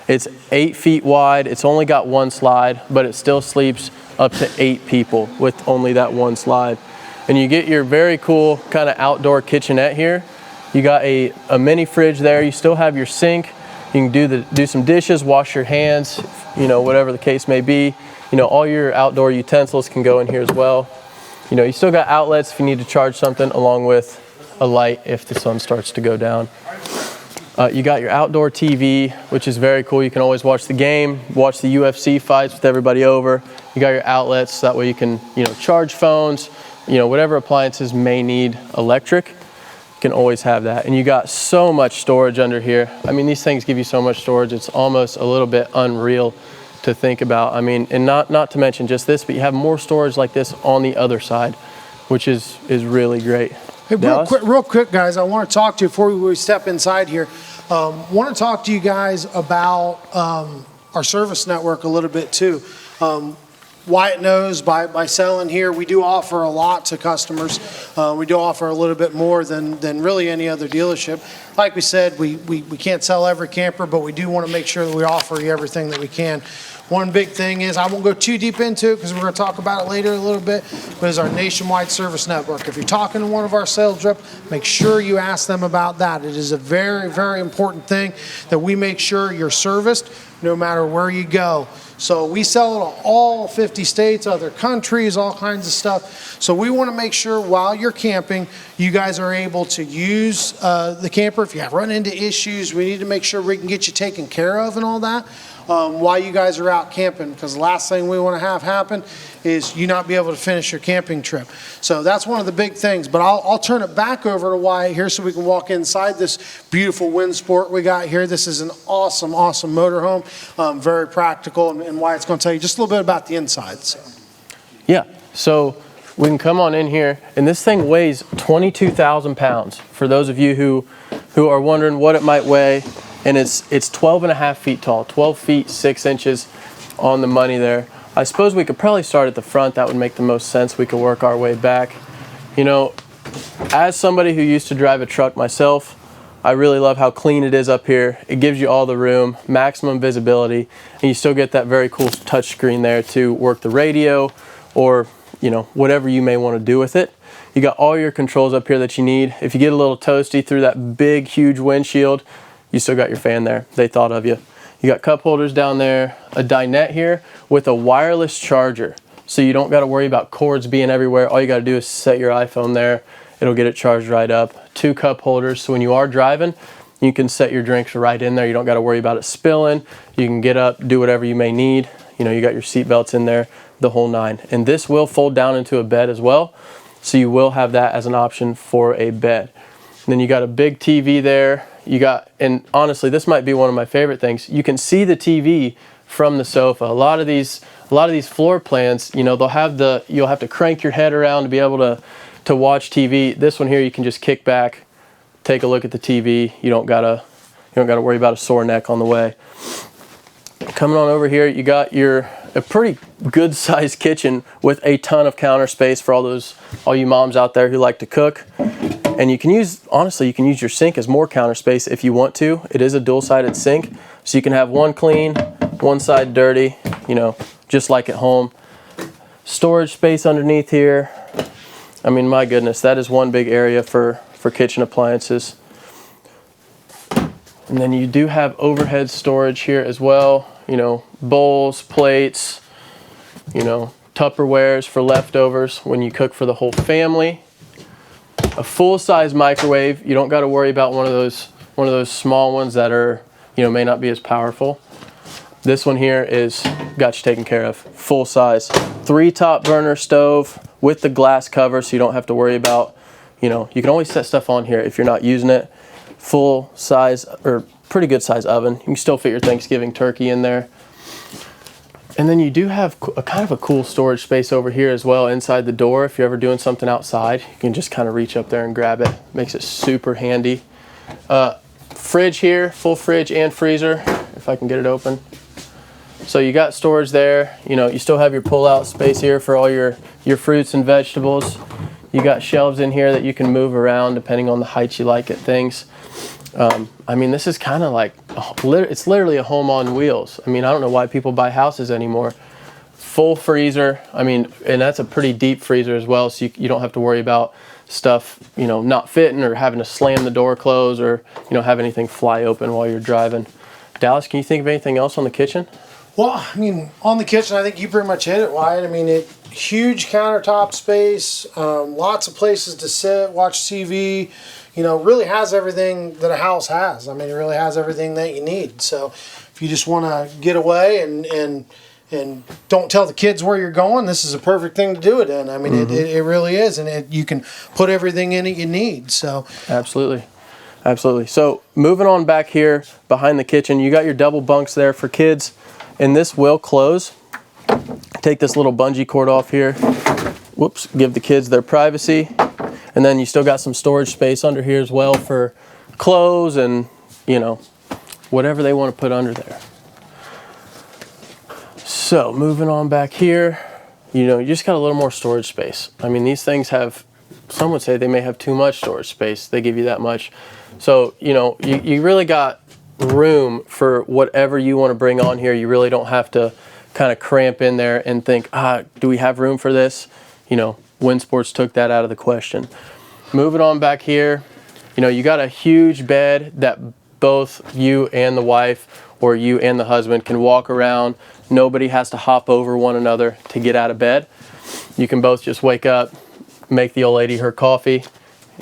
It's 8 feet wide. It's only got one slide, but it still sleeps up to 8 people with only that one slide. And you get your very cool kind of outdoor kitchenette here. You got a mini fridge there. You still have your sink. You can do some dishes, wash your hands, you know, whatever the case may be. You know, all your outdoor utensils can go in here as well. You know, you still got outlets if you need to charge something, along with a light if the sun starts to go down. You got your outdoor TV, which is very cool. You can always watch the game, watch the UFC fights with everybody over. You got your outlets, so that way you can, you know, charge phones, you know, whatever appliances may need electric, you can always have that. And you got so much storage under here. I mean, these things give you so much storage, it's almost a little bit unreal to think about. I mean, and not to mention just this, but you have more storage like this on the other side, which is really great. Hey, real quick, guys, I want to talk to you before we step inside here. Want to talk to you guys about our service network a little bit too. Wyatt knows by selling here, we do offer a lot to customers. We do offer a little bit more than really any other dealership. Like we said, we can't sell every camper, but we do want to make sure that we offer you everything that we can. One big thing is, I won't go too deep into it because we're going to talk about it later a little bit, but is our nationwide service network. If you're talking to one of our sales reps, make sure you ask them about that. It is a very, very important thing that we make sure you're serviced no matter where you go. So we sell to all 50 states, other countries, all kinds of stuff. So we want to make sure while you're camping, you guys are able to use the camper. If you have run into issues, we need to make sure we can get you taken care of and all that while you guys are out camping, because the last thing we want to have happen is you not be able to finish your camping trip. So that's one of the big things. But I'll turn it back over to Wyatt here so we can walk inside this beautiful Windsport we got here. This is an awesome, awesome motorhome, very practical, and Wyatt's going to tell you just a little bit about the inside. So. Yeah, so we can come on in here, and this thing weighs 22,000 pounds. For those of you who are wondering what it might weigh, and it's 12 and a half feet tall, 12 feet 6 inches on the money there. I suppose we could probably start at the front. That would make the most sense. We could work our way back. You know, as somebody who used to drive a truck myself, I really love how clean it is up here. It gives you all the room, maximum visibility, and you still get that very cool touch screen there to work the radio or, you know, whatever you may want to do with it. You got all your controls up here that you need. If you get a little toasty through that big, huge windshield, you still got your fan there. They thought of you. You got cup holders down there, a dinette here with a wireless charger. So you don't got to worry about cords being everywhere. All you got to do is set your iPhone there. It'll get it charged right up. 2 cup holders, so when you are driving, you can set your drinks right in there. You don't got to worry about it spilling. You can get up, do whatever you may need. You know, you got your seat belts in there, the whole 9. And this will fold down into a bed as well. So you will have that as an option for a bed. And then you got a big TV there. You got, and honestly, this might be one of my favorite things. You can see the TV from the sofa. A lot of these floor plans, you know, you'll have to crank your head around to be able to watch TV. This one here, you can just kick back, take a look at the TV. You don't gotta worry about a sore neck on the way. Coming on over here, you got a pretty good sized kitchen with a ton of counter space for all you moms out there who like to cook. And you can use your sink as more counter space if you want to. It is a dual-sided sink, so you can have one clean, one side dirty, you know, just like at home. Storage space underneath here. I mean, my goodness, that is one big area for kitchen appliances. And then you do have overhead storage here as well. You know, bowls, plates, you know, Tupperwares for leftovers when you cook for the whole family. A full-size microwave. You don't got to worry about one of those small ones that are, you know, may not be as powerful. This one here is got you taken care of. Full size. 3 top burner stove with the glass cover, so you don't have to worry about, you know, you can always set stuff on here if you're not using it. Full size, or pretty good size oven. You can still fit your Thanksgiving turkey in there. And then you do have a kind of a cool storage space over here as well inside the door. If you're ever doing something outside, you can just kind of reach up there and grab it. Makes it super handy. Fridge here, full fridge and freezer, if I can get it open. So you got storage there. You know, you still have your pull-out space here for all your fruits and vegetables. You got shelves in here that you can move around depending on the height you like at things. I mean, this is kind of like, it's literally a home on wheels. I mean, I don't know why people buy houses anymore. Full freezer. I mean, and that's a pretty deep freezer as well, so you don't have to worry about stuff, not fitting or having to slam the door close or, have anything fly open while you're driving. Dallas, can you think of anything else on the kitchen? Well, I mean, on the kitchen, I think you pretty much hit it, Wyatt. I mean, huge countertop space, lots of places to sit, watch TV. Really has everything that a house has. I mean, it really has everything that you need. So, if you just want to get away and don't tell the kids where you're going, this is a perfect thing to do it in. I mean, it really is, and you can put everything in it you need. So, absolutely. So, moving on back here behind the kitchen, you got your double bunks there for kids. And this will close. Take this little bungee cord off here. Whoops, give the kids their privacy. And then you still got some storage space under here as well for clothes and, whatever they want to put under there. So moving on back here, you just got a little more storage space. I mean, these things have, some would say they may have too much storage space. They give you that much. So, you really got room for whatever you want to bring on here. You really don't have to kind of cramp in there and think, do we have room for this? Windsports took that out of the question. Moving on back here, you got a huge bed that both you and the wife or you and the husband can walk around. Nobody has to hop over one another to get out of bed. You can both just wake up, make the old lady her coffee.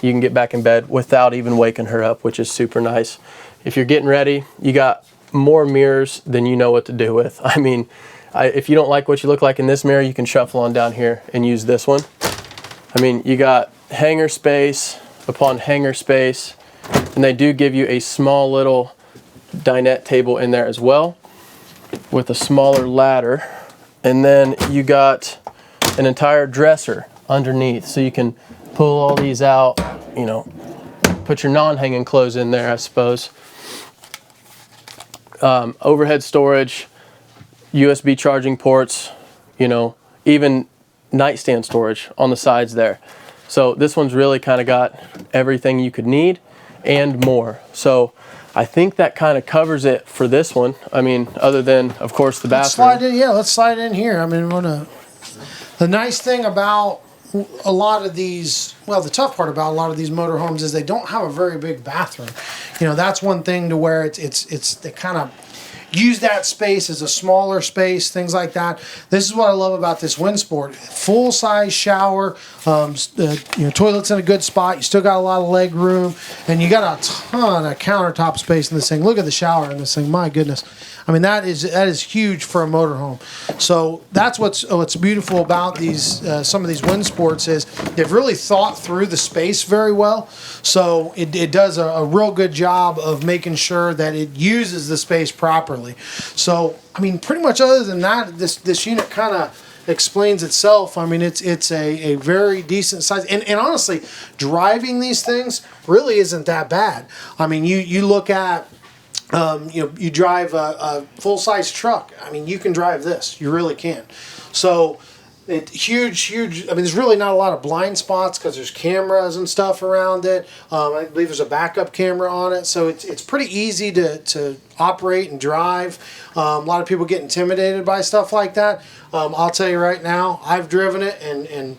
You can get back in bed without even waking her up, which is super nice. If you're getting ready, you got more mirrors than you know what to do with. I mean, if you don't like what you look like in this mirror, you can shuffle on down here and use this one. I mean, you got hanger space upon hanger space, and they do give you a small little dinette table in there as well with a smaller ladder. And then you got an entire dresser underneath, so you can pull all these out, put your non-hanging clothes in there, I suppose. Overhead storage, USB charging ports, even nightstand storage on the sides there. So this one's really kind of got everything you could need and more. So I think that kind of covers it for this one. I mean, other than, of course, the bathroom. Let's slide in here. I mean, the nice thing about a lot of these, the tough part about a lot of these motorhomes is they don't have a very big bathroom. That's one thing to where they kind of use that space as a smaller space, things like that. This is what I love about this Windsport. Full size shower, toilet's in a good spot. You still got a lot of leg room, and you got a ton of countertop space in this thing. Look at the shower in this thing. My goodness. I mean, that is huge for a motorhome. So that's what's beautiful about these some of these Windsports is they've really thought through the space very well. So it does a real good job of making sure that it uses the space properly. So I mean, pretty much other than that, this unit kind of explains itself. I mean, it's a very decent size, and honestly, driving these things really isn't that bad. I mean, you look at. You drive a full-size truck. I mean, you can drive this. You really can. So, huge. I mean, there's really not a lot of blind spots because there's cameras and stuff around it. I believe there's a backup camera on it. So, it's pretty easy to operate and drive. A lot of people get intimidated by stuff like that. I'll tell you right now, I've driven it, and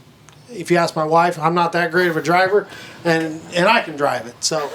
if you ask my wife, I'm not that great of a driver, and I can drive it. So.